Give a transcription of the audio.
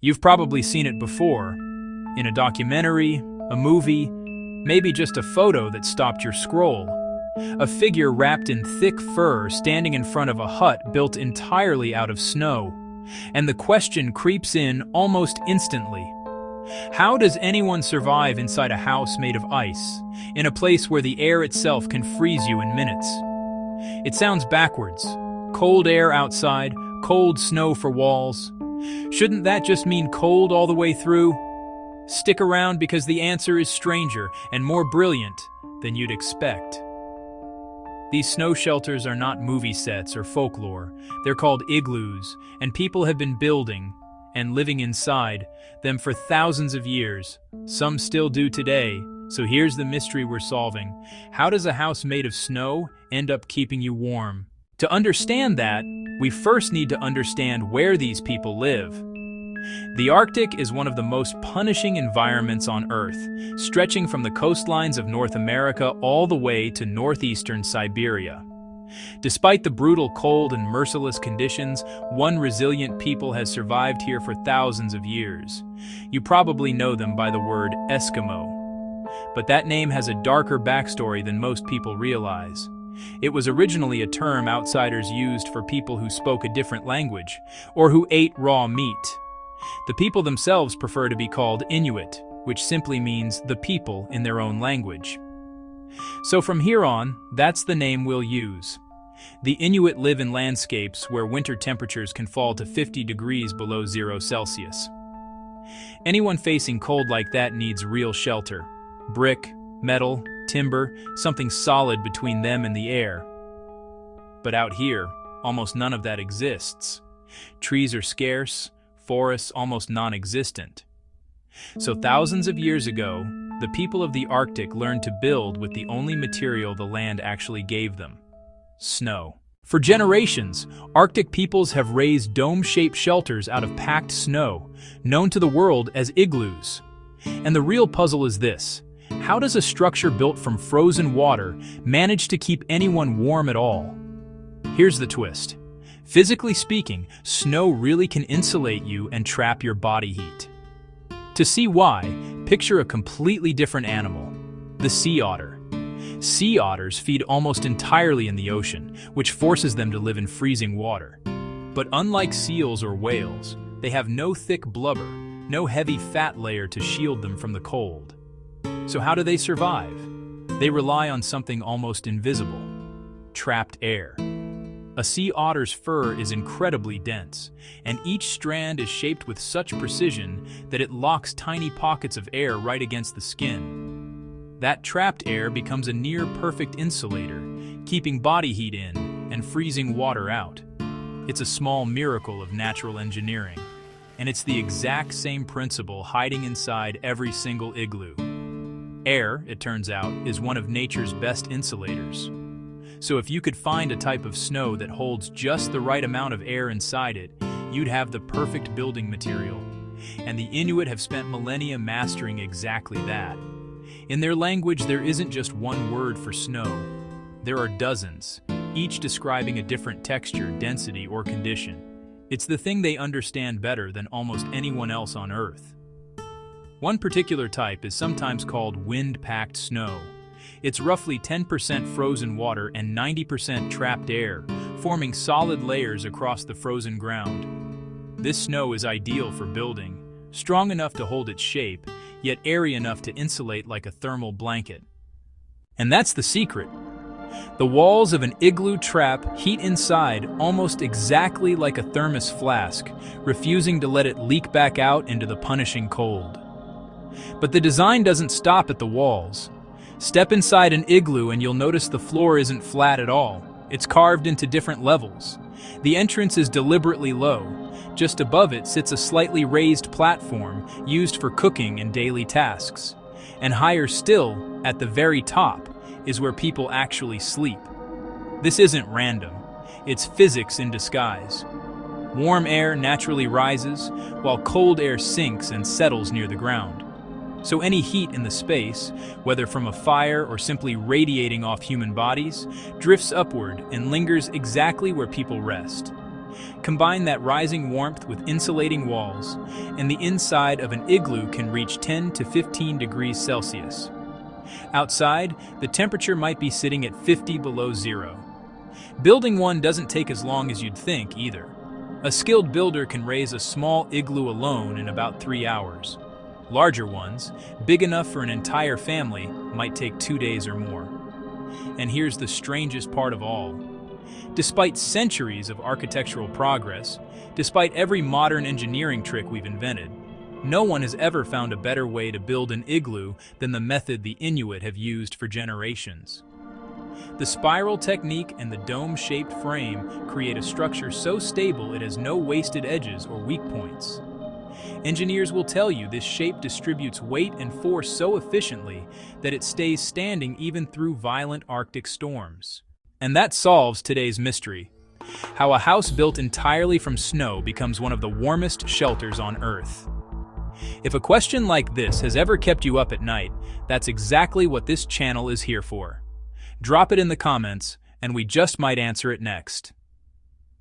You've probably seen it before, in a documentary, a movie, maybe just a photo that stopped your scroll. A figure wrapped in thick fur standing in front of a hut built entirely out of snow. And the question creeps in almost instantly. How does anyone survive inside a house made of ice, in a place where the air itself can freeze you in minutes? It sounds backwards. Cold air outside, cold snow for walls. Shouldn't that just mean cold all the way through? Stick around because the answer is stranger and more brilliant than you'd expect. These snow shelters are not movie sets or folklore. They're called igloos, and people have been building and living inside them for thousands of years. Some still do today. So here's the mystery we're solving. How does a house made of snow end up keeping you warm? To understand that, we first need to understand where these people live. The Arctic is one of the most punishing environments on Earth, stretching from the coastlines of North America all the way to northeastern Siberia. Despite the brutal cold and merciless conditions, one resilient people has survived here for thousands of years. You probably know them by the word Eskimo. But that name has a darker backstory than most people realize. It was originally a term outsiders used for people who spoke a different language, or who ate raw meat. The people themselves prefer to be called Inuit, which simply means the people in their own language. So from here on, that's the name we'll use. The Inuit live in landscapes where winter temperatures can fall to 50 degrees below 0 Celsius. Anyone facing cold like that needs real shelter. Brick, metal, timber, something solid between them and the air. But out here, almost none of that exists. Trees are scarce, forests almost non-existent. So thousands of years ago, the people of the Arctic learned to build with the only material the land actually gave them: snow. For generations, Arctic peoples have raised dome-shaped shelters out of packed snow, known to the world as igloos. And the real puzzle is this: how does a structure built from frozen water manage to keep anyone warm at all? Here's the twist. Physically speaking, snow really can insulate you and trap your body heat. To see why, picture a completely different animal: the sea otter. Sea otters feed almost entirely in the ocean, which forces them to live in freezing water. But unlike seals or whales, they have no thick blubber, no heavy fat layer to shield them from the cold. So how do they survive? They rely on something almost invisible: trapped air. A sea otter's fur is incredibly dense, and each strand is shaped with such precision that it locks tiny pockets of air right against the skin. That trapped air becomes a near-perfect insulator, keeping body heat in and freezing water out. It's a small miracle of natural engineering, and it's the exact same principle hiding inside every single igloo. Air, it turns out, is one of nature's best insulators. So if you could find a type of snow that holds just the right amount of air inside it, you'd have the perfect building material. And the Inuit have spent millennia mastering exactly that. In their language, there isn't just one word for snow. There are dozens, each describing a different texture, density, or condition. It's the thing they understand better than almost anyone else on Earth. One particular type is sometimes called wind-packed snow. It's roughly 10% frozen water and 90% trapped air, forming solid layers across the frozen ground. This snow is ideal for building, strong enough to hold its shape, yet airy enough to insulate like a thermal blanket. And that's the secret. The walls of an igloo trap heat inside almost exactly like a thermos flask, refusing to let it leak back out into the punishing cold. But the design doesn't stop at the walls. Step inside an igloo and you'll notice the floor isn't flat at all. It's carved into different levels. The entrance is deliberately low. Just above it sits a slightly raised platform used for cooking and daily tasks. And higher still, at the very top, is where people actually sleep. This isn't random. It's physics in disguise. Warm air naturally rises, while cold air sinks and settles near the ground. So any heat in the space, whether from a fire or simply radiating off human bodies, drifts upward and lingers exactly where people rest. Combine that rising warmth with insulating walls, and the inside of an igloo can reach 10 to 15 degrees Celsius. Outside, the temperature might be sitting at 50 below zero. Building one doesn't take as long as you'd think either. A skilled builder can raise a small igloo alone in about 3 hours. Larger ones, big enough for an entire family, might take 2 days or more. And here's the strangest part of all. Despite centuries of architectural progress, despite every modern engineering trick we've invented, no one has ever found a better way to build an igloo than the method the Inuit have used for generations. The spiral technique and the dome-shaped frame create a structure so stable it has no wasted edges or weak points. Engineers will tell you this shape distributes weight and force so efficiently that it stays standing even through violent Arctic storms. And that solves today's mystery: how a house built entirely from snow becomes one of the warmest shelters on Earth. If a question like this has ever kept you up at night, that's exactly what this channel is here for. Drop it in the comments, and we just might answer it next.